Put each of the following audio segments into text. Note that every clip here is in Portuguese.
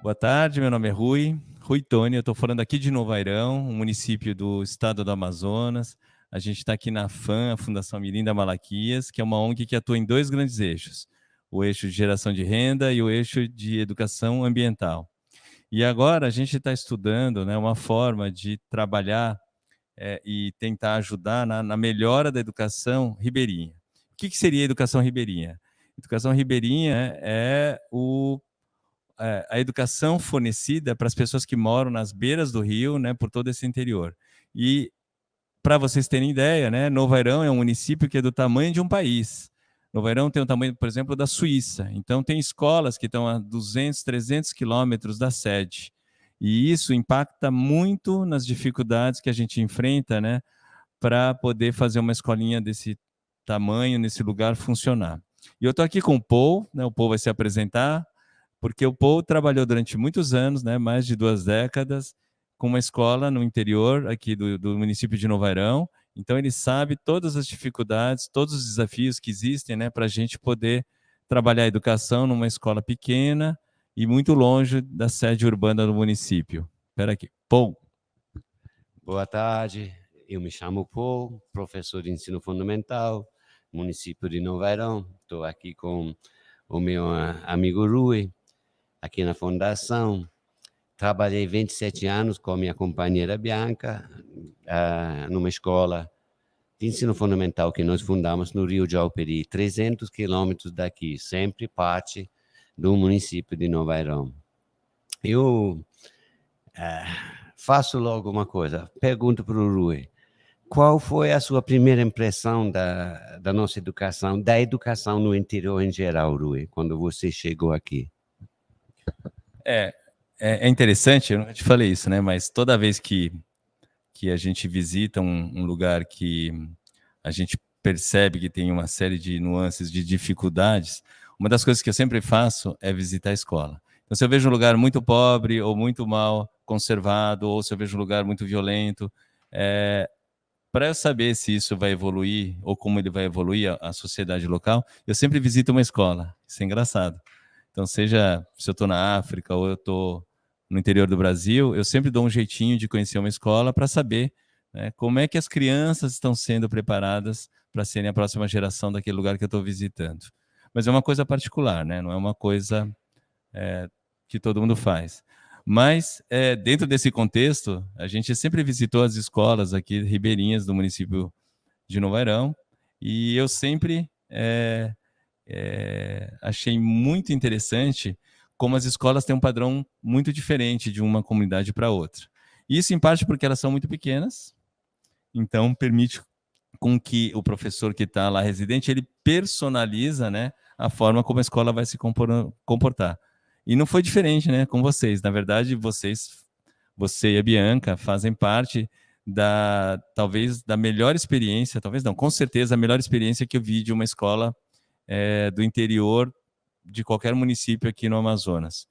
Boa tarde, meu nome é Rui Tony, eu estou falando aqui de Novo Airão, um município do estado do Amazonas. A gente está aqui na FAM, a Fundação Mirinda Malaquias, que é uma ONG que atua em dois grandes eixos, o eixo de geração de renda e o eixo de educação ambiental. E agora a gente está estudando, né, uma forma de trabalhar e tentar ajudar na melhora da educação ribeirinha. O que seria a educação ribeirinha? Educação ribeirinha a educação fornecida para as pessoas que moram nas beiras do rio, né, por todo esse interior. E, para vocês terem ideia, né, Novo Airão é um município que é do tamanho de um país. Novo Airão tem o tamanho, por exemplo, da Suíça. Então, tem escolas que estão a 200, 300 quilômetros da sede. E isso impacta muito nas dificuldades que a gente enfrenta, né, para poder fazer uma escolinha desse tamanho, nesse lugar, funcionar. E eu estou aqui com o Paul, né, o Paul vai se apresentar, porque o Paul trabalhou durante muitos anos, né, mais de 2 décadas, com uma escola no interior aqui do município de Novo Airão. Então, ele sabe todas as dificuldades, todos os desafios que existem, né, para a gente poder trabalhar a educação numa escola pequena e muito longe da sede urbana do município. Espera aqui. Paul. Boa tarde, eu me chamo Paul, professor de ensino fundamental, município de Novo Airão. Estou aqui com o meu amigo Rui, aqui na fundação. Trabalhei 27 anos com a minha companheira Bianca, numa escola de ensino fundamental que nós fundamos no Rio de Jauperi, 300 quilômetros daqui, sempre parte do município de Novo Airão. Eu faço logo uma coisa, pergunto para o Rui, qual foi a sua primeira impressão da nossa educação, da educação no interior em geral, Rui, quando você chegou aqui? É interessante, eu nunca te falei isso, né? Mas toda vez que a gente visita um lugar que a gente percebe que tem uma série de nuances, de dificuldades, uma das coisas que eu sempre faço é visitar a escola. Então, se eu vejo um lugar muito pobre ou muito mal conservado, ou se eu vejo um lugar muito violento, para eu saber se isso vai evoluir ou como ele vai evoluir a sociedade local, eu sempre visito uma escola. Isso é engraçado. Então, seja se eu estou na África ou eu estou no interior do Brasil, eu sempre dou um jeitinho de conhecer uma escola para saber, né, como é que as crianças estão sendo preparadas para serem a próxima geração daquele lugar que eu estou visitando. Mas é uma coisa particular, né? Não é uma coisa que todo mundo faz. Mas, dentro desse contexto, a gente sempre visitou as escolas aqui ribeirinhas do município de Novo Airão, e eu sempre achei muito interessante como as escolas têm um padrão muito diferente de uma comunidade para outra. Isso, em parte, porque elas são muito pequenas, então permite com que o professor que está lá residente, ele personaliza, né, a forma como a escola vai se comportar. E não foi diferente, né, com vocês. Na verdade, você e a Bianca fazem parte talvez da melhor experiência, talvez não, com certeza a melhor experiência que eu vi de uma escola do interior de qualquer município aqui no Amazonas.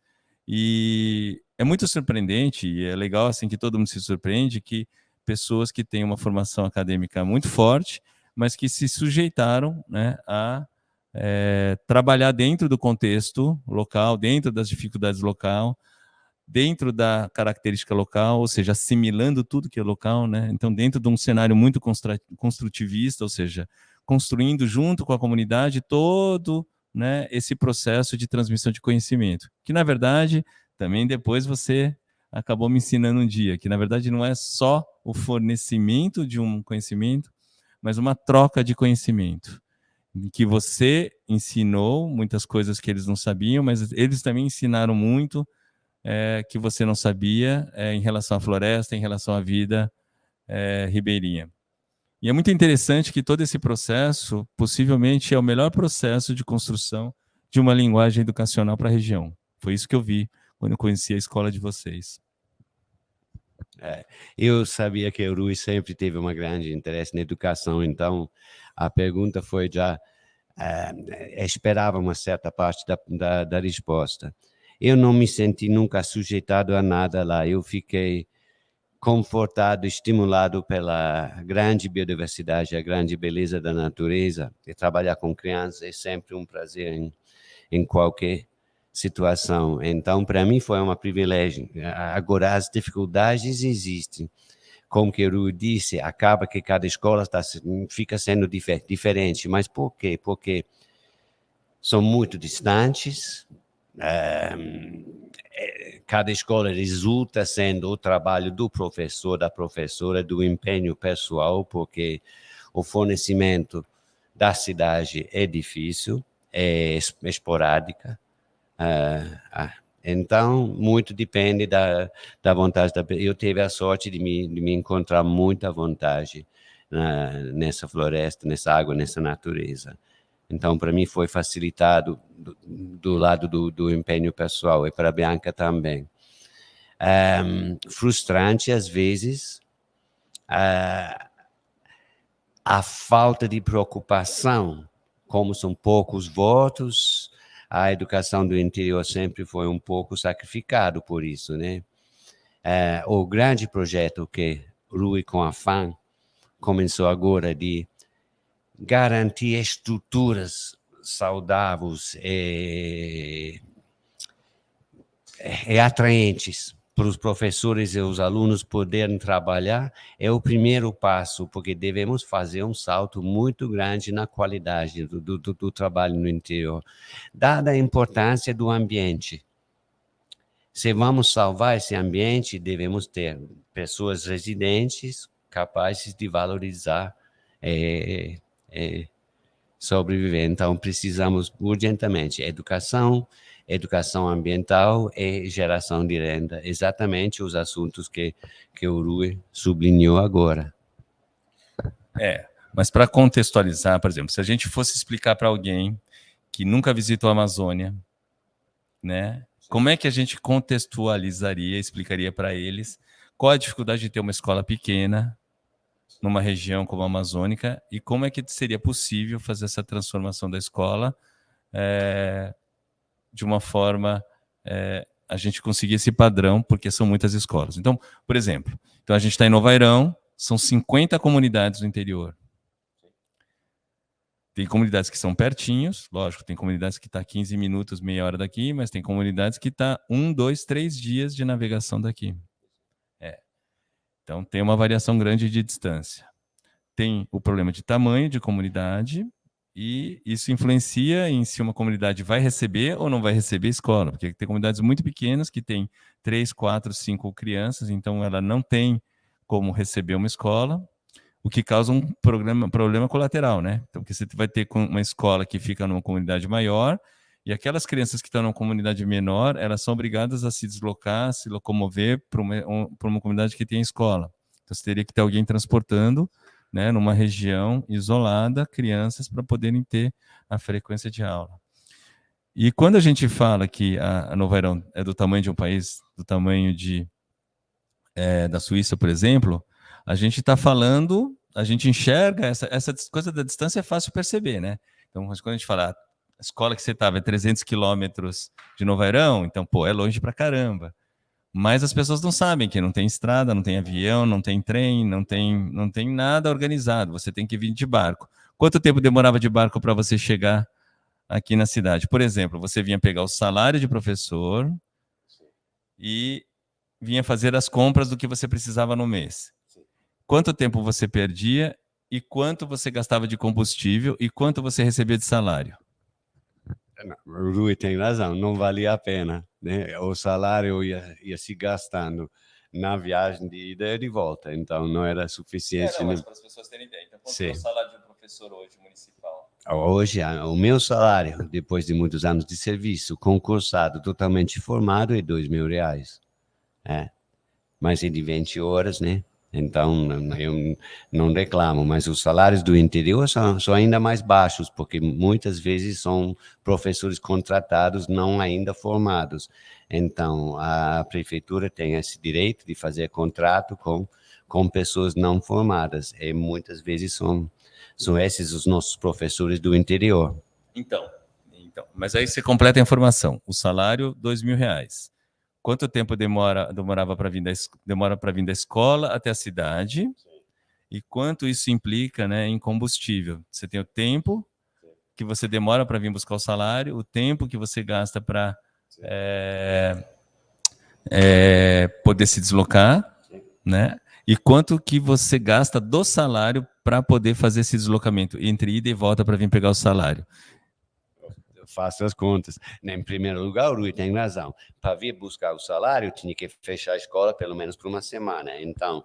E é muito surpreendente, e é legal assim que todo mundo se surpreende, que pessoas que têm uma formação acadêmica muito forte, mas que se sujeitaram, né, a trabalhar dentro do contexto local, dentro das dificuldades local, dentro da característica local, ou seja, assimilando tudo que é local, né? Então, dentro de um cenário muito construtivista, ou seja, construindo junto com a comunidade todo, né, esse processo de transmissão de conhecimento, que na verdade também depois você acabou me ensinando um dia, que na verdade não é só o fornecimento de um conhecimento, mas uma troca de conhecimento, em que você ensinou muitas coisas que eles não sabiam, mas eles também ensinaram muito que você não sabia em relação à floresta, em relação à vida ribeirinha. E é muito interessante que todo esse processo, possivelmente, é o melhor processo de construção de uma linguagem educacional para a região. Foi isso que eu vi quando eu conheci a escola de vocês. Eu sabia que o Rui sempre teve um grande interesse na educação, então a pergunta foi já, esperava uma certa parte da resposta. Eu não me senti nunca sujeitado a nada lá, eu fiquei confortado, estimulado pela grande biodiversidade, a grande beleza da natureza, e trabalhar com crianças é sempre um prazer em qualquer situação. Então, para mim, foi um privilégio. Agora, as dificuldades existem. Como que eu disse, acaba que cada escola fica sendo diferente. Mas por quê? Porque são muito distantes. Cada escola resulta sendo o trabalho do professor, da professora, do empenho pessoal, porque o fornecimento da cidade é difícil, é esporádica. Então, muito depende da vontade da pessoa. Eu tive a sorte de me encontrar muita vontade nessa floresta, nessa água, nessa natureza. Então, para mim, foi facilitado do lado do empenho pessoal, e para a Bianca também. Frustrante, às vezes, a falta de preocupação, como são poucos votos, a educação do interior sempre foi um pouco sacrificado por isso, né? O grande projeto que Rui com a FAM começou agora de garantir estruturas saudáveis e atraentes para os professores e os alunos poderem trabalhar é o primeiro passo, porque devemos fazer um salto muito grande na qualidade do trabalho no interior, dada a importância do ambiente. Se vamos salvar esse ambiente, devemos ter pessoas residentes capazes de valorizar sobreviver. Então, precisamos urgentemente educação ambiental e geração de renda, exatamente os assuntos que o Rui sublinhou agora. Mas para contextualizar, por exemplo, se a gente fosse explicar para alguém que nunca visitou a Amazônia, né, como é que a gente contextualizaria, explicaria para eles qual a dificuldade de ter uma escola pequena numa região como a Amazônica e como é que seria possível fazer essa transformação da escola de uma forma a gente conseguir esse padrão, porque são muitas escolas. Então, por exemplo, a gente está em Novairão, são 50 comunidades no interior. Tem comunidades que são pertinhos, lógico, tem comunidades que está 15 minutos, meia hora daqui, mas tem comunidades que está 1, 2, 3 dias de navegação daqui. Então, tem uma variação grande de distância. Tem o problema de tamanho de comunidade, e isso influencia em se uma comunidade vai receber ou não vai receber escola, porque tem comunidades muito pequenas que têm 3, 4, 5 crianças, então ela não tem como receber uma escola, o que causa um problema colateral, né? Então, porque você vai ter uma escola que fica numa comunidade maior, e aquelas crianças que estão numa comunidade menor, elas são obrigadas a se deslocar, se locomover para uma comunidade que tem escola. Então, você teria que ter alguém transportando, né, numa região isolada, crianças para poderem ter a frequência de aula. E quando a gente fala que a Novairão é do tamanho de um país, do tamanho da Suíça, por exemplo, a gente está falando, a gente enxerga, essa coisa da distância é fácil perceber, né? Então, quando a gente fala, a escola que você estava é 300 quilômetros de Novairão, então, pô, é longe pra caramba. Mas as pessoas não sabem que não tem estrada, não tem avião, não tem trem, não tem nada organizado. Você tem que vir de barco. Quanto tempo demorava de barco para você chegar aqui na cidade? Por exemplo, você vinha pegar o salário de professor e vinha fazer as compras do que você precisava no mês. Quanto tempo você perdia e quanto você gastava de combustível e quanto você recebia de salário? O Rui tem razão, não valia a pena, né? O salário ia se gastando na viagem de ida e de volta, então não era suficiente. Mas para as pessoas terem ideia, então quanto é o salário de um professor hoje municipal? Hoje, o meu salário, depois de muitos anos de serviço, concursado, totalmente formado, é R$2.000. Mas é de 20 horas, né? Então, eu não reclamo, mas os salários do interior são ainda mais baixos, porque muitas vezes são professores contratados, não ainda formados. Então, a prefeitura tem esse direito de fazer contrato com pessoas não formadas, e muitas vezes são esses os nossos professores do interior. Então, mas aí você completa a informação. O salário, R$2.000. Quanto tempo demorava para vir da escola até a cidade? Sim. E quanto isso implica, né, em combustível? Você tem o tempo que você demora para vir buscar o salário, o tempo que você gasta para poder se deslocar, né? E quanto que você gasta do salário para poder fazer esse deslocamento entre ida e volta para vir pegar o salário? Eu faço as contas. Em primeiro lugar, o Rui tem razão. Para vir buscar o salário, tinha que fechar a escola pelo menos por uma semana. Então,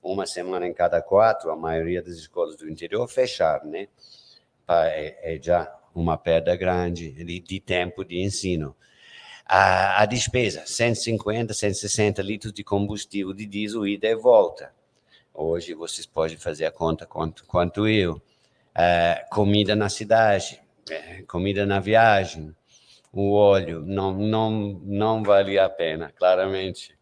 uma semana em cada 4, a maioria das escolas do interior fecharam, né? É já uma perda grande de tempo de ensino. A despesa, 150, 160 litros de combustível de diesel ida e volta. Hoje vocês podem fazer a conta quanto eu. Comida na cidade, comida na viagem, o óleo, não valia a pena, claramente.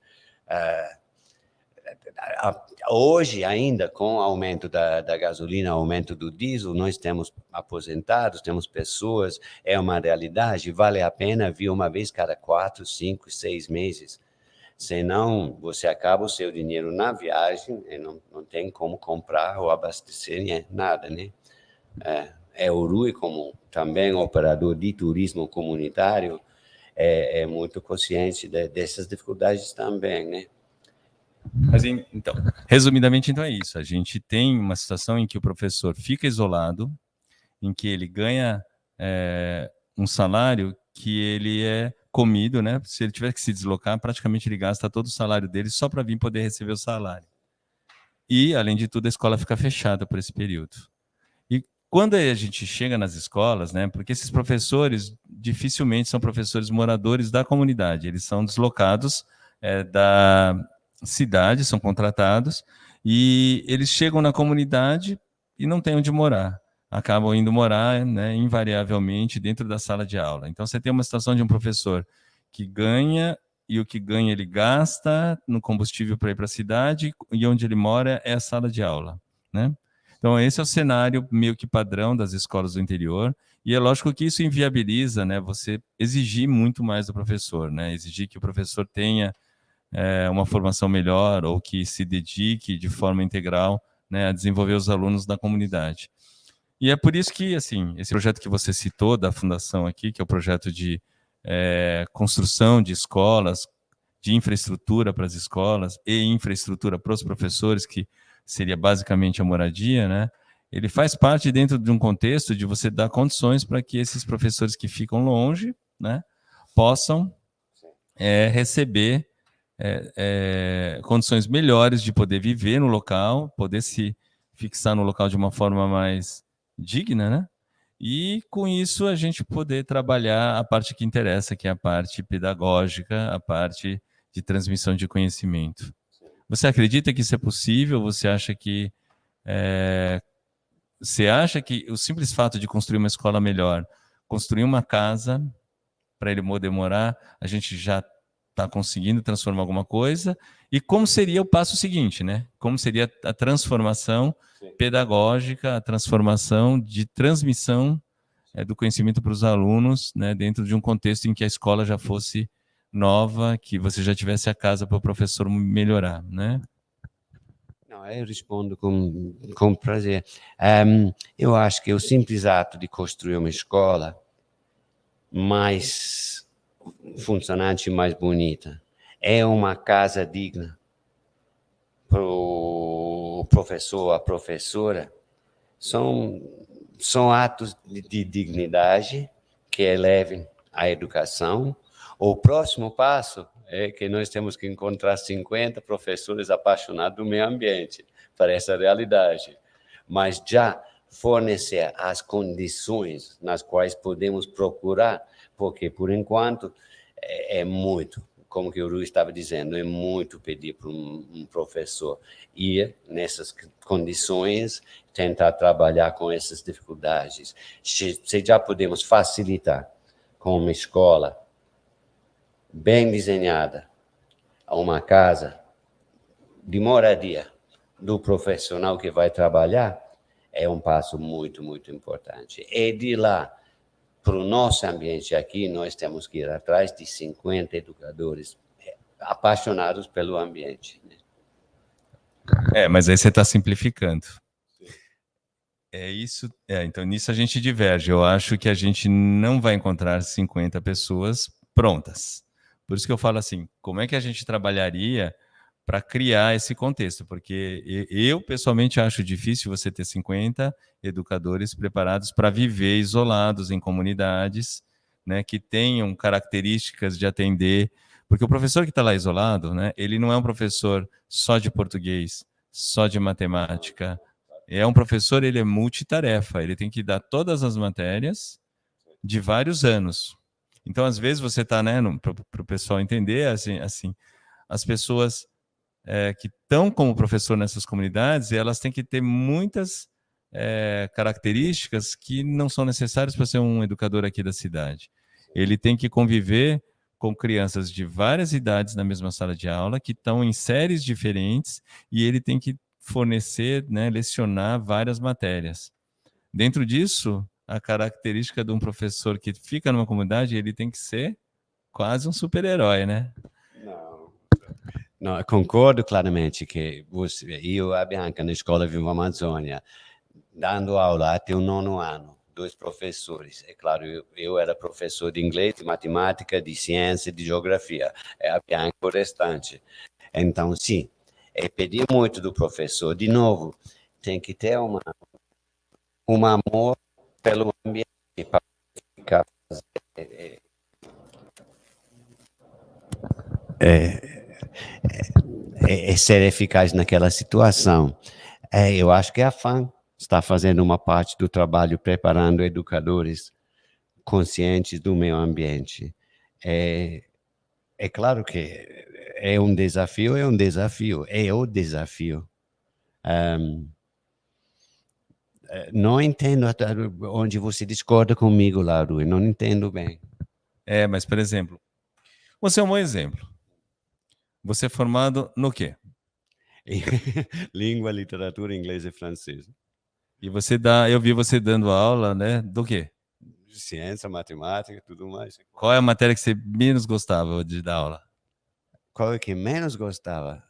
Hoje, ainda, com o aumento da gasolina, aumento do diesel, nós temos aposentados, temos pessoas, é uma realidade, vale a pena vir uma vez cada 4, 5, 6 meses. Senão, você acaba o seu dinheiro na viagem e não tem como comprar ou abastecer nada, né? O Rui, como também operador de turismo comunitário, é muito consciente dessas dificuldades também, né? Mas, então, resumidamente, então é isso. A gente tem uma situação em que o professor fica isolado, em que ele ganha um salário que ele é comido, né? Se ele tiver que se deslocar, praticamente ele gasta todo o salário dele só para vir poder receber o salário. E, além de tudo, a escola fica fechada por esse período. E quando a gente chega nas escolas, né? Porque esses professores dificilmente são professores moradores da comunidade, eles são deslocados da cidade, são contratados, e eles chegam na comunidade e não têm onde morar. Acabam indo morar, né, invariavelmente dentro da sala de aula. Então, você tem uma situação de um professor que ganha, e o que ganha ele gasta no combustível para ir para a cidade, e onde ele mora é a sala de aula, né? Então, esse é o cenário meio que padrão das escolas do interior, e é lógico que isso inviabiliza, né, você exigir muito mais do professor, né, exigir que o professor tenha uma formação melhor ou que se dedique de forma integral, né, a desenvolver os alunos da comunidade. E é por isso que, assim, esse projeto que você citou da fundação aqui, que é o projeto de construção de escolas, de infraestrutura para as escolas e infraestrutura para os professores, que seria basicamente a moradia, né? Ele faz parte dentro de um contexto de você dar condições para que esses professores que ficam longe, né, possam receber condições melhores de poder viver no local, poder se fixar no local de uma forma mais digna, né? E com isso a gente poder trabalhar a parte que interessa, que é a parte pedagógica, a parte de transmissão de conhecimento. Você acredita que isso é possível? Você acha que o simples fato de construir uma escola melhor, construir uma casa para ele poder morar, a gente já está conseguindo transformar alguma coisa? E como seria o passo seguinte, né? Como seria a transformação pedagógica, a transformação de transmissão do conhecimento para os alunos, né, dentro de um contexto em que a escola já fosse nova, que você já tivesse a casa para o professor melhorar, né? Não, eu respondo com prazer. Eu acho que o simples ato de construir uma escola mais funcionante e mais bonita é uma casa digna para o professor, a professora, são atos de dignidade que elevem a educação. O próximo passo é que nós temos que encontrar 50 professores apaixonados do meio ambiente para essa realidade, mas já fornecer as condições nas quais podemos procurar, porque, por enquanto, é muito, como que o Rui estava dizendo, é muito pedir para um professor ir nessas condições, tentar trabalhar com essas dificuldades. Se já podemos facilitar com uma escola bem desenhada, uma casa de moradia do profissional que vai trabalhar, é um passo muito, muito importante. E de lá, para o nosso ambiente aqui, nós temos que ir atrás de 50 educadores apaixonados pelo ambiente. Né? Mas aí você está simplificando. É isso. Então, nisso a gente diverge. Eu acho que a gente não vai encontrar 50 pessoas prontas. Por isso que eu falo assim, como é que a gente trabalharia para criar esse contexto? Porque eu, pessoalmente, acho difícil você ter 50 educadores preparados para viver isolados em comunidades, né, que tenham características de atender. Porque o professor que está lá isolado, né, ele não é um professor só de português, só de matemática. É um professor, ele é multitarefa, ele tem que dar todas as matérias de vários anos. Então, às vezes, você está, né, para o pessoal entender, assim, as pessoas que estão como professor nessas comunidades, elas têm que ter muitas características que não são necessárias para ser um educador aqui da cidade. Ele tem que conviver com crianças de várias idades na mesma sala de aula, que estão em séries diferentes, e ele tem que fornecer, né, lecionar várias matérias. Dentro disso, a característica de um professor que fica numa comunidade, ele tem que ser quase um super-herói, né? Não, concordo claramente que eu e a Bianca na Escola Viva Amazônia, dando aula até o 9º ano, 2 professores. É claro, eu era professor de inglês, de matemática, de ciência, de geografia. A Bianca o restante. Então, sim, pedir muito do professor. De novo, tem que ter um amor pelo ambiente para ficar ser eficaz naquela situação. Eu acho que a FAM está fazendo uma parte do trabalho preparando educadores conscientes do meio ambiente. É claro que é um desafio, é o desafio. Não entendo onde você discorda comigo, Lauro, não entendo bem. Mas, por exemplo, você é um bom exemplo. Você é formado no quê? Língua, literatura, inglês e francês. E eu vi você dando aula, né? Do quê? Ciência, matemática, tudo mais. Qual é a matéria que você menos gostava de dar aula? Qual é que menos gostava?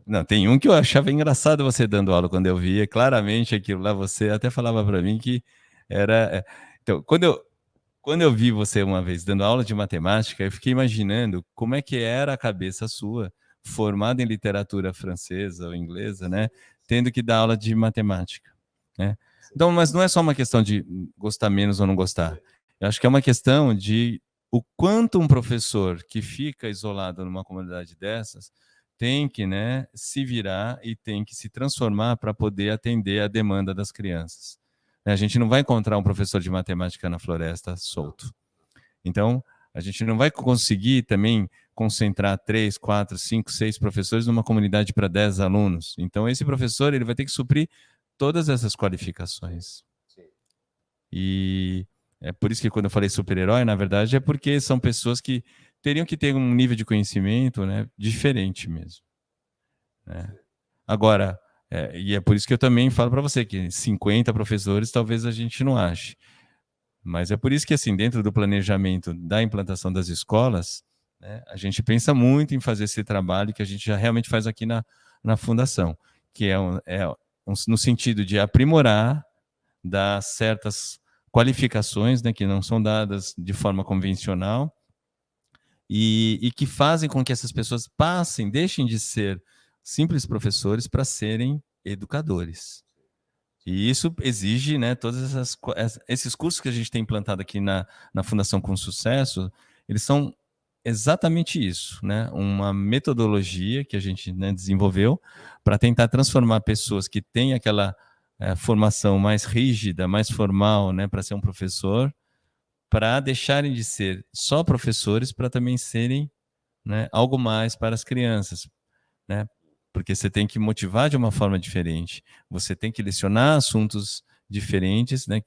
Não, tem um que eu achava engraçado você dando aula quando eu via claramente aquilo lá. Você até falava para mim que era. Então, quando eu vi você uma vez dando aula de matemática, eu fiquei imaginando como é que era a cabeça sua, formada em literatura francesa ou inglesa, né, tendo que dar aula de matemática, né? Então, mas não é só uma questão de gostar menos ou não gostar. Eu acho que é uma questão de o quanto um professor que fica isolado numa comunidade dessas tem que, né, se virar e tem que se transformar para poder atender a demanda das crianças. A gente não vai encontrar um professor de matemática na floresta solto. Então, a gente não vai conseguir também concentrar 3, 4, 5, 6 professores numa comunidade para 10 alunos. Então, esse professor ele vai ter que suprir todas essas qualificações. E é por isso que quando eu falei super-herói, na verdade, é porque são pessoas que teriam que ter um nível de conhecimento, né, diferente mesmo, né? Agora, e é por isso que eu também falo para você que 50 professores talvez a gente não ache. Mas é por isso que, assim, dentro do planejamento da implantação das escolas, né, a gente pensa muito em fazer esse trabalho que a gente já realmente faz aqui na Fundação, que no sentido de aprimorar, dar certas qualificações, né, que não são dadas de forma convencional, e que fazem com que essas pessoas deixem de ser simples professores para serem educadores. E isso exige, né, todos esses cursos que a gente tem implantado aqui na Fundação Com Sucesso, eles são exatamente isso, né? Uma metodologia que a gente, né, desenvolveu para tentar transformar pessoas que têm aquela formação mais rígida, mais formal, né, para ser um professor, para deixarem de ser só professores para também serem, né, algo mais para as crianças, né? Porque você tem que motivar de uma forma diferente, você tem que lecionar assuntos diferentes, né,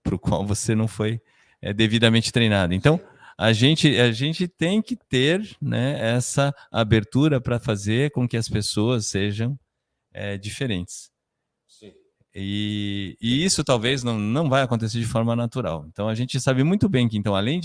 para o qual você não foi devidamente treinado. Então, a gente tem que ter, né, essa abertura para fazer com que as pessoas sejam diferentes. Sim. E isso talvez não vai acontecer de forma natural. Então, a gente sabe muito bem que, então, além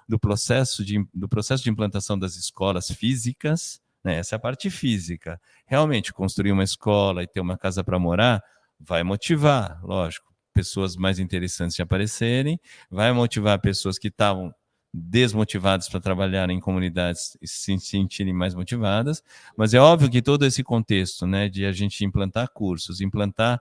do processo de implantação das escolas físicas, né, essa é a parte física. Realmente, construir uma escola e ter uma casa para morar vai motivar, lógico, pessoas mais interessantes de aparecerem, vai motivar pessoas que estavam desmotivadas para trabalhar em comunidades e se sentirem mais motivadas, mas é óbvio que todo esse contexto, né, de a gente implantar cursos, implantar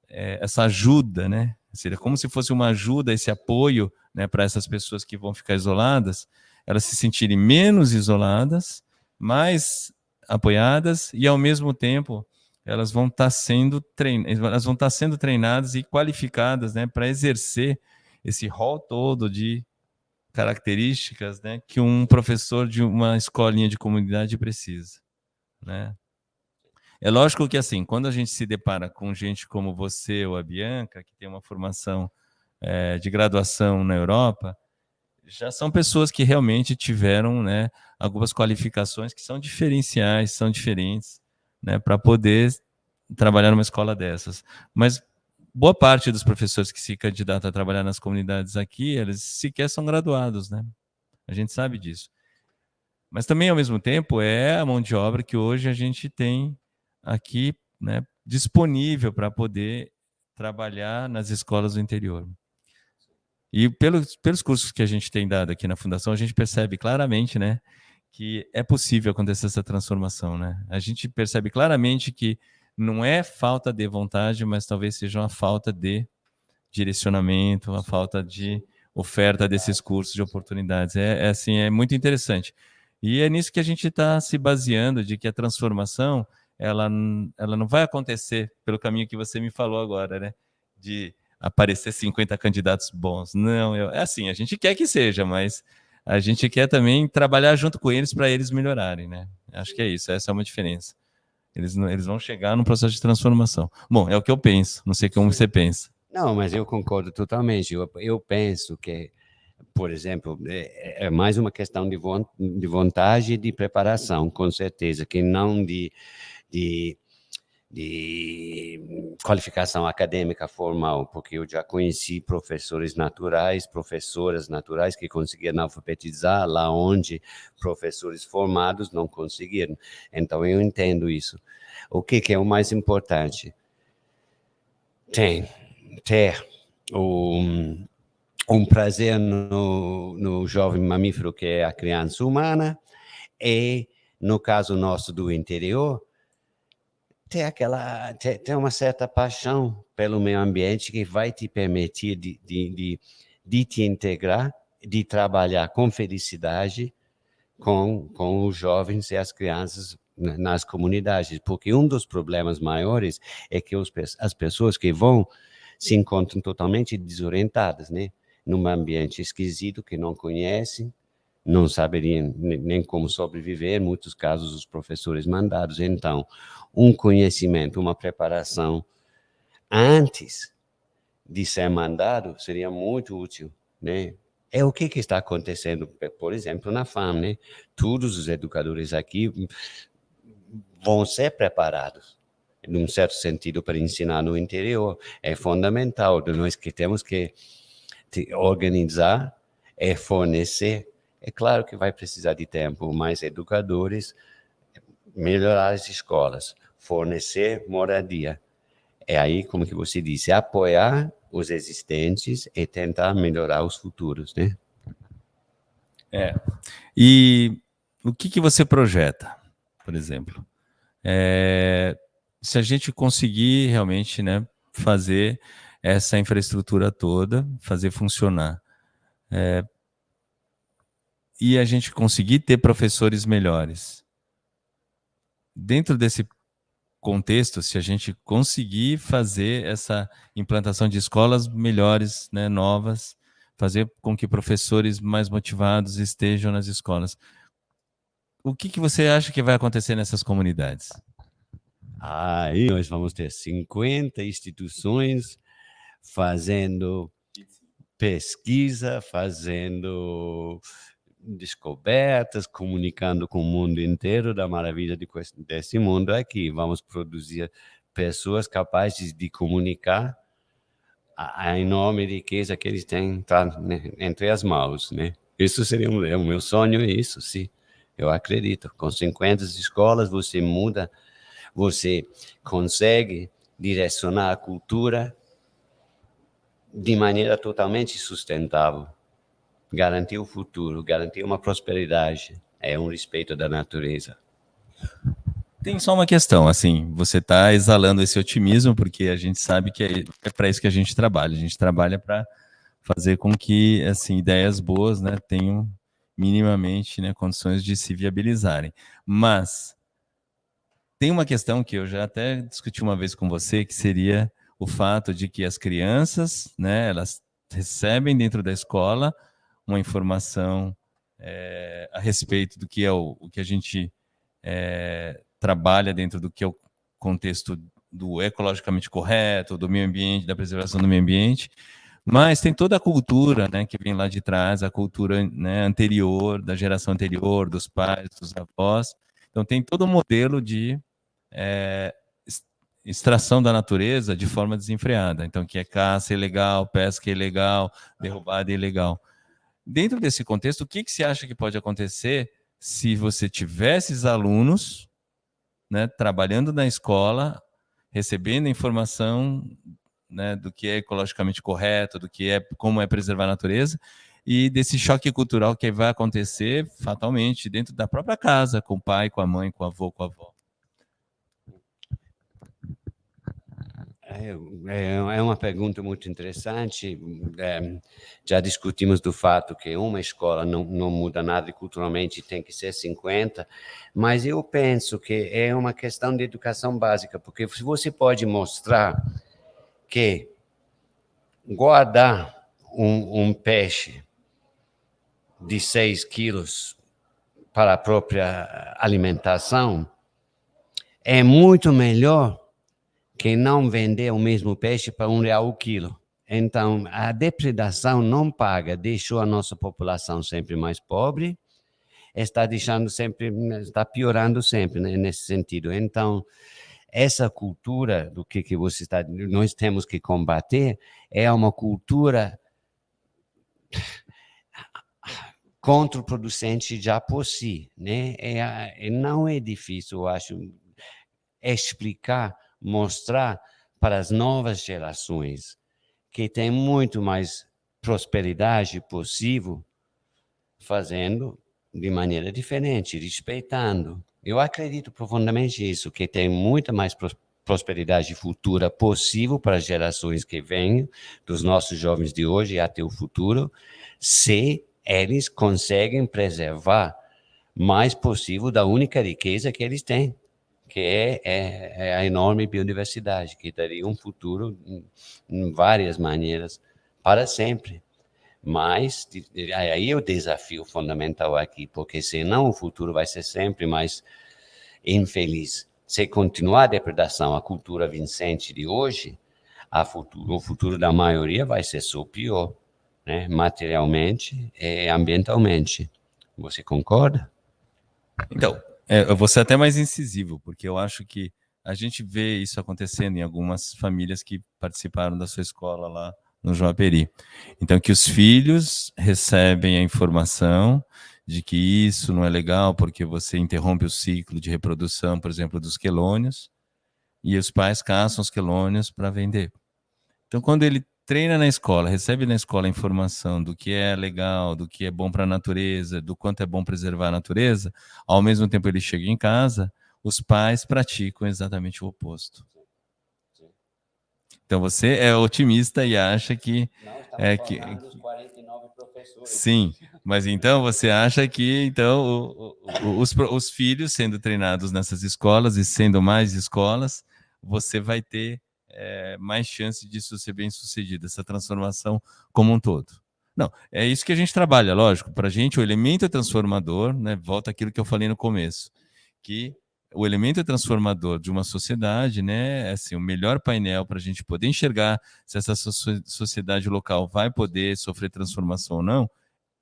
essa ajuda, né, seria como se fosse uma ajuda, esse apoio, né, para essas pessoas que vão ficar isoladas, elas se sentirem menos isoladas, mais apoiadas e ao mesmo tempo elas vão estar sendo treinadas e qualificadas, né, para exercer esse rol todo de características, né, que um professor de uma escolinha de comunidade precisa, né? É lógico que, assim, quando a gente se depara com gente como você ou a Bianca, que tem uma formação de graduação na Europa, já são pessoas que realmente tiveram, né, algumas qualificações que são diferenciais, são diferentes, né, para poder trabalhar numa escola dessas. Mas boa parte dos professores que se candidatam a trabalhar nas comunidades aqui, eles sequer são graduados, né? A gente sabe disso. Mas também, ao mesmo tempo, é a mão de obra que hoje a gente tem aqui, né, disponível para poder trabalhar nas escolas do interior. E pelos cursos que a gente tem dado aqui na Fundação, a gente percebe claramente, né, que é possível acontecer essa transformação, né? A gente percebe claramente que não é falta de vontade, mas talvez seja uma falta de direcionamento, uma falta de oferta desses cursos, de oportunidades. Assim, é muito interessante. E é nisso que a gente está se baseando, de que a transformação, ela não vai acontecer pelo caminho que você me falou agora, né? De aparecer 50 candidatos bons. Não, é assim, a gente quer que seja, mas a gente quer também trabalhar junto com eles para eles melhorarem, né? Acho que é isso, essa é uma diferença. Eles vão chegar num processo de transformação. Bom, é o que eu penso, não sei como você pensa. Não, mas eu concordo totalmente. Eu penso que, por exemplo, é mais uma questão de vontade e de preparação, com certeza, que não de qualificação acadêmica formal, porque eu já conheci professores naturais, professoras naturais que conseguiram alfabetizar lá onde professores formados não conseguiram. Então, eu entendo isso. O que é o mais importante? Ter um prazer no jovem mamífero que é a criança humana e, no caso nosso do interior, ter uma certa paixão pelo meio ambiente que vai te permitir de te integrar, de trabalhar com felicidade com os jovens e as crianças nas comunidades, porque um dos problemas maiores é que as pessoas que vão se encontram totalmente desorientadas, né? Num ambiente esquisito que não conhecem, não saberiam nem como sobreviver, em muitos casos os professores mandados. Então, um conhecimento, uma preparação antes de ser mandado seria muito útil, né? É o que está acontecendo, por exemplo, na FAM, né? Todos os educadores aqui vão ser preparados, num certo sentido, para ensinar no interior. É fundamental, nós que temos que organizar e fornecer. É claro que vai precisar de tempo, mais educadores, melhorar as escolas, fornecer moradia. É aí, como que você disse, apoiar os existentes e tentar melhorar os futuros, né? E o que você projeta, por exemplo? Se a gente conseguir realmente, né, fazer essa infraestrutura toda, fazer funcionar, e a gente conseguir ter professores melhores, dentro desse contexto, se a gente conseguir fazer essa implantação de escolas melhores, né, novas, fazer com que professores mais motivados estejam nas escolas, o que você acha que vai acontecer nessas comunidades? Aí nós vamos ter 50 instituições fazendo pesquisa, fazendo descobertas, comunicando com o mundo inteiro da maravilha desse mundo aqui. Vamos produzir pessoas capazes de comunicar a enorme riqueza que eles têm, tá, né, entre as mãos, né? Isso seria o meu sonho, é isso, sim. Eu acredito. Com 50 escolas você muda, você consegue direcionar a cultura de maneira totalmente sustentável. garantir o futuro, garantir uma prosperidade, é um respeito da natureza. Tem só uma questão, assim, você está exalando esse otimismo, porque a gente sabe que é para isso que a gente trabalha. A gente trabalha para fazer com que, assim, ideias boas, né, tenham minimamente, né, condições de se viabilizarem. Mas tem uma questão que eu já até discuti uma vez com você, que seria o fato de que as crianças, né, elas recebem dentro da escola uma informação a respeito do que é o que a gente trabalha dentro do que é o contexto do ecologicamente correto, do meio ambiente, da preservação do meio ambiente, mas tem toda a cultura, né, que vem lá de trás, a cultura, né, anterior, da geração anterior, dos pais, dos avós. Então tem todo um modelo de extração da natureza de forma desenfreada. Então, que é caça ilegal, pesca ilegal, derrubada ilegal. Dentro desse contexto, o que você acha que pode acontecer se você tivesse esses alunos, né, trabalhando na escola, recebendo informação, né, do que é ecologicamente correto, do que é como é preservar a natureza, e desse choque cultural que vai acontecer fatalmente dentro da própria casa, com o pai, com a mãe, com o avô, com a avó? É uma pergunta muito interessante. Já discutimos do fato que uma escola não muda nada e culturalmente tem que ser 50, mas eu penso que é uma questão de educação básica, porque se você pode mostrar que guardar um peixe de 6 quilos para a própria alimentação é muito melhor que não vender o mesmo peixe para R$1 o quilo. Então, a depredação não paga, deixou a nossa população sempre mais pobre, está piorando sempre, né, nesse sentido. Então, essa cultura do que nós temos que combater é uma cultura contraproducente já por si, né? Não é difícil, eu acho, explicar, mostrar para as novas gerações que tem muito mais prosperidade possível fazendo de maneira diferente, respeitando. Eu acredito profundamente nisso, que tem muita mais prosperidade futura possível para as gerações que vêm, dos nossos jovens de hoje até o futuro, se eles conseguem preservar mais possível da única riqueza que eles têm, que é a enorme biodiversidade, que daria um futuro em várias maneiras para sempre. Mas aí é o desafio fundamental aqui, porque senão o futuro vai ser sempre mais infeliz. Se continuar a depredação, a cultura vincente de hoje, o futuro da maioria vai ser só pior, né? Materialmente e ambientalmente. Você concorda? Então, eu vou ser até mais incisivo, porque eu acho que a gente vê isso acontecendo em algumas famílias que participaram da sua escola lá no João Aperi. Então, que os filhos recebem a informação de que isso não é legal porque você interrompe o ciclo de reprodução, por exemplo, dos quelônios, e os pais caçam os quelônios para vender. Então, quando ele treina na escola, recebe na escola a informação do que é legal, do que é bom para a natureza, do quanto é bom preservar a natureza, ao mesmo tempo ele chega em casa, os pais praticam exatamente o oposto. Então você é otimista e acha que dos 49 professores. Sim, mas então você acha que então os filhos sendo treinados nessas escolas e sendo mais escolas, você vai ter mais chance disso ser bem sucedido, essa transformação como um todo. Não, é isso que a gente trabalha, lógico. Para a gente, o elemento é transformador, né? Volta àquilo que eu falei no começo, que o elemento transformador de uma sociedade, né? É assim, o melhor painel para a gente poder enxergar se essa sociedade local vai poder sofrer transformação ou não,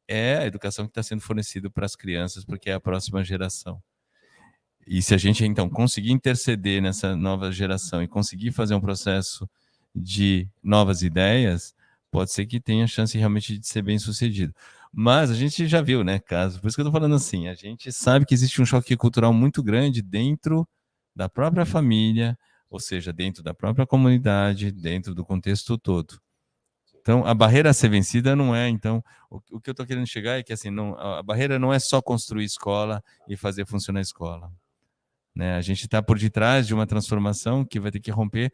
é a educação que está sendo fornecida para as crianças, porque é a próxima geração. E se a gente, então, conseguir interceder nessa nova geração e conseguir fazer um processo de novas ideias, pode ser que tenha chance realmente de ser bem sucedido. Mas a gente já viu, né, caso, por isso que eu estou falando assim, a gente sabe que existe um choque cultural muito grande dentro da própria família, ou seja, dentro da própria comunidade, dentro do contexto todo. Então, a barreira a ser vencida não é, então, o que eu estou querendo chegar é que assim, a barreira não é só construir escola e fazer funcionar a escola. Né? A gente está por detrás de uma transformação que vai ter que romper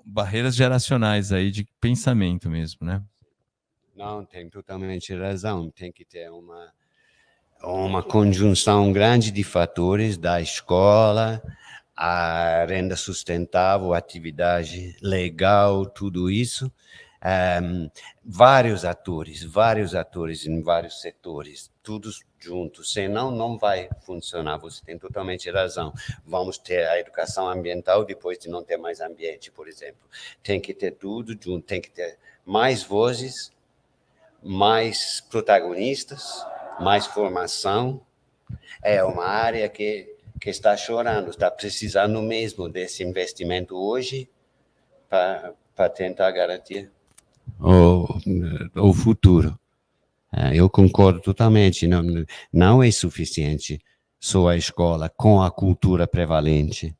barreiras geracionais aí de pensamento mesmo, né? Não, tem totalmente razão. Tem que ter uma conjunção grande de fatores da escola, a renda sustentável, a atividade legal, tudo isso. Vários atores em vários setores, todos juntos, senão não vai funcionar. Você tem totalmente razão. Vamos ter a educação ambiental depois de não ter mais ambiente, por exemplo. Tem que ter tudo junto, tem que ter mais vozes, mais protagonistas, mais formação. É uma área que está chorando, está precisando mesmo desse investimento hoje para tentar garantir o futuro. Eu concordo totalmente, não é suficiente só a escola com a cultura prevalente.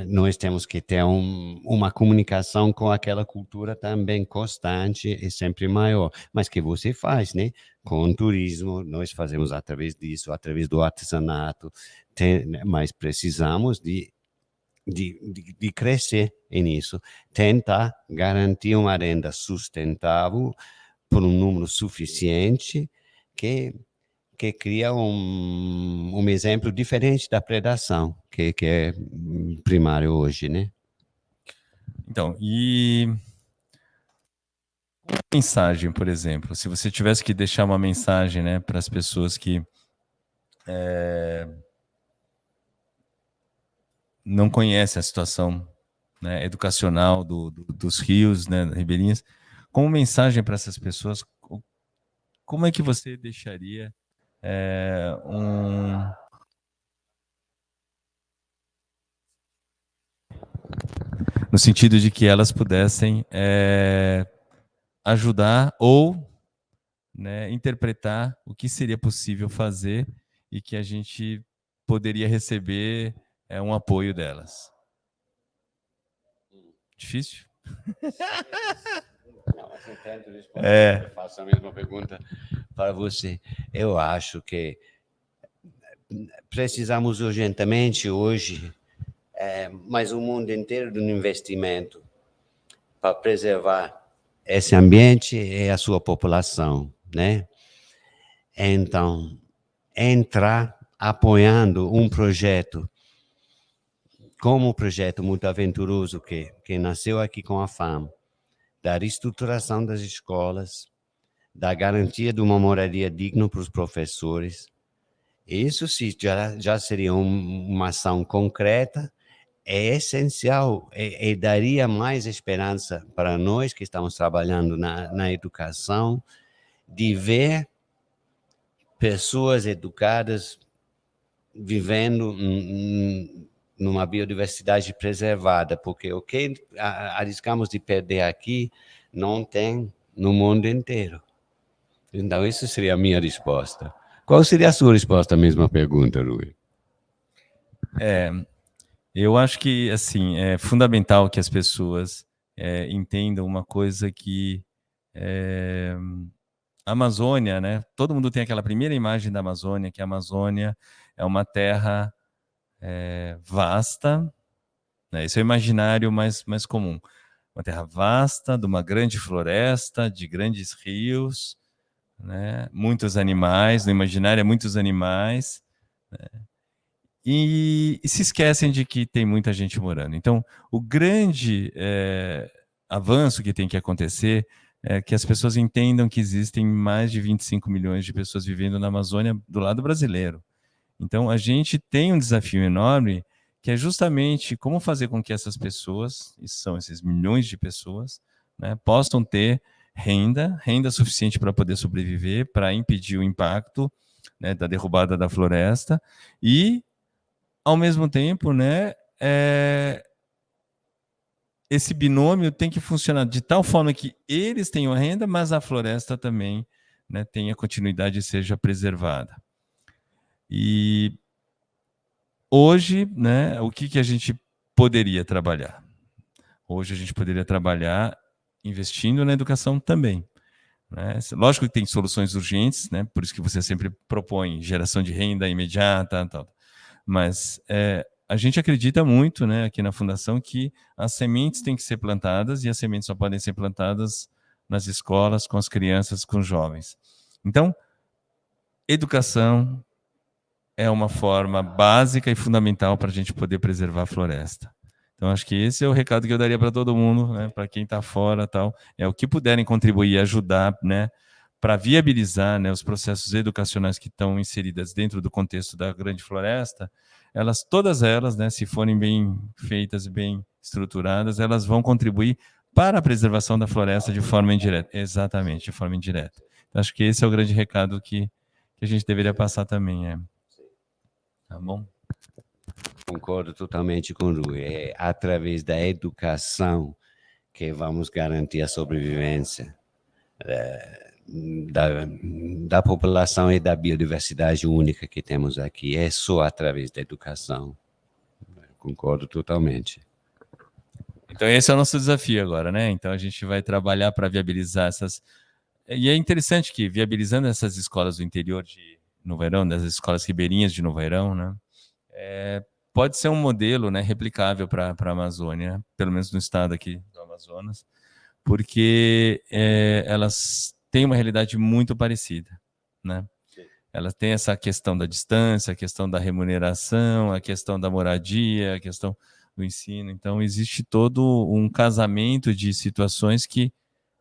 Nós temos que ter uma comunicação com aquela cultura também constante e sempre maior. Mas que você faz, né? Com o turismo, nós fazemos através disso, através do artesanato, mas precisamos de crescer nisso, tentar garantir uma renda sustentável por um número suficiente que cria um exemplo diferente da predação, que é primário hoje, né? Então, e mensagem, por exemplo, se você tivesse que deixar uma mensagem, né, para as pessoas que não conhecem a situação, né, educacional dos rios, né, ribeirinhas, como mensagem para essas pessoas, como é que você deixaria no sentido de que elas pudessem ajudar ou, né, interpretar o que seria possível fazer e que a gente poderia receber um apoio delas. Difícil? Não, mas eu tento responder. Eu faço a mesma pergunta para você. Eu acho que precisamos urgentemente hoje, mas o mundo inteiro de um investimento para preservar esse ambiente e a sua população, né? Então, entrar apoiando um projeto como o projeto muito aventuroso que nasceu aqui com a FAM, da reestruturação das escolas, da garantia de uma moradia digna para os professores. Isso sim já seria uma ação concreta, é essencial e daria mais esperança para nós que estamos trabalhando na educação, de ver pessoas educadas vivendo numa biodiversidade preservada, porque o que arriscamos de perder aqui não tem no mundo inteiro. Então, essa seria a minha resposta. Qual seria a sua resposta à mesma pergunta, Rui? Eu acho que assim é fundamental que as pessoas entendam uma coisa que a Amazônia, né? Todo mundo tem aquela primeira imagem da Amazônia, que a Amazônia é uma terra vasta, né? Esse é o imaginário mais comum. Uma terra vasta, de uma grande floresta, de grandes rios, né? Muitos animais, no imaginário é muitos animais, né? E se esquecem de que tem muita gente morando. Então, o grande avanço que tem que acontecer é que as pessoas entendam que existem mais de 25 milhões de pessoas vivendo na Amazônia do lado brasileiro. Então, a gente tem um desafio enorme, que é justamente como fazer com que essas pessoas, e são esses milhões de pessoas, né, possam ter renda suficiente para poder sobreviver, para impedir o impacto, né, da derrubada da floresta e, ao mesmo tempo, né, esse binômio tem que funcionar de tal forma que eles tenham renda, mas a floresta também, né, tenha continuidade e seja preservada. E hoje, né, o que a gente poderia trabalhar? Hoje a gente poderia trabalhar investindo na educação também. Né? Lógico que tem soluções urgentes, né? Por isso que você sempre propõe geração de renda imediata, tal. Mas a gente acredita muito, né, aqui na Fundação, que as sementes têm que ser plantadas e as sementes só podem ser plantadas nas escolas, com as crianças, com os jovens. Então, educação é uma forma básica e fundamental para a gente poder preservar a floresta. Então, acho que esse é o recado que eu daria para todo mundo, né, para quem está fora, tal, é o que puderem contribuir, ajudar, né, para viabilizar, né, os processos educacionais que estão inseridas dentro do contexto da grande floresta. Todas elas, né, se forem bem feitas, bem estruturadas, elas vão contribuir para a preservação da floresta de forma indireta. Exatamente, de forma indireta. Então, acho que esse é o grande recado que a gente deveria passar também. Tá bom? Concordo totalmente com o Rui. É através da educação que vamos garantir a sobrevivência da população e da biodiversidade única que temos aqui. É só através da educação. Concordo totalmente. Então esse é o nosso desafio agora, né? Então a gente vai trabalhar para viabilizar essas... E é interessante que viabilizando essas escolas do interior de Novo Airão, das escolas ribeirinhas de Novo Airão, né? Pode ser um modelo, né, replicável para a Amazônia, pelo menos no estado aqui do Amazonas, porque elas têm uma realidade muito parecida, né? Elas têm essa questão da distância, a questão da remuneração, a questão da moradia, a questão do ensino. Então, existe todo um casamento de situações que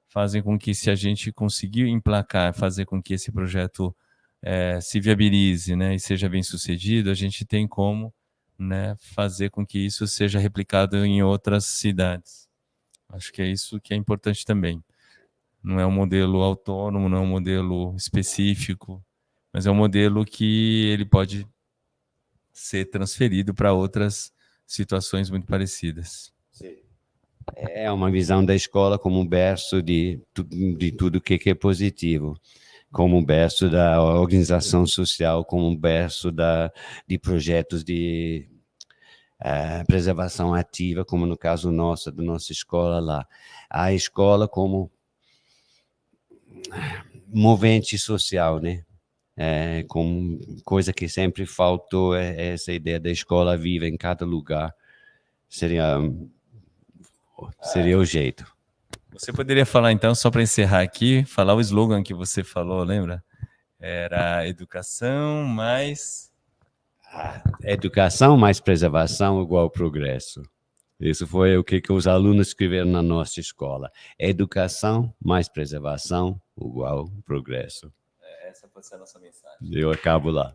fazem com que, se a gente conseguir emplacar, fazer com que esse projeto se viabilize, né, e seja bem sucedido, a gente tem como, né, fazer com que isso seja replicado em outras cidades. Acho que é isso que é importante também. Não é um modelo autônomo, não é um modelo específico, mas é um modelo que ele pode ser transferido para outras situações muito parecidas. Sim. É uma visão da escola como um berço de tudo que é positivo, como um berço da organização social, como um berço de projetos de preservação ativa, como no caso nosso, da nossa escola lá. A escola como movente social, né? Como coisa que sempre faltou, essa ideia da escola viva em cada lugar. Seria o jeito. Você poderia falar, então, só para encerrar aqui, falar o slogan que você falou, lembra? Era educação mais... Educação mais preservação igual progresso. Isso foi o que os alunos escreveram na nossa escola. Educação mais preservação igual progresso. Essa pode ser a nossa mensagem. Eu acabo lá.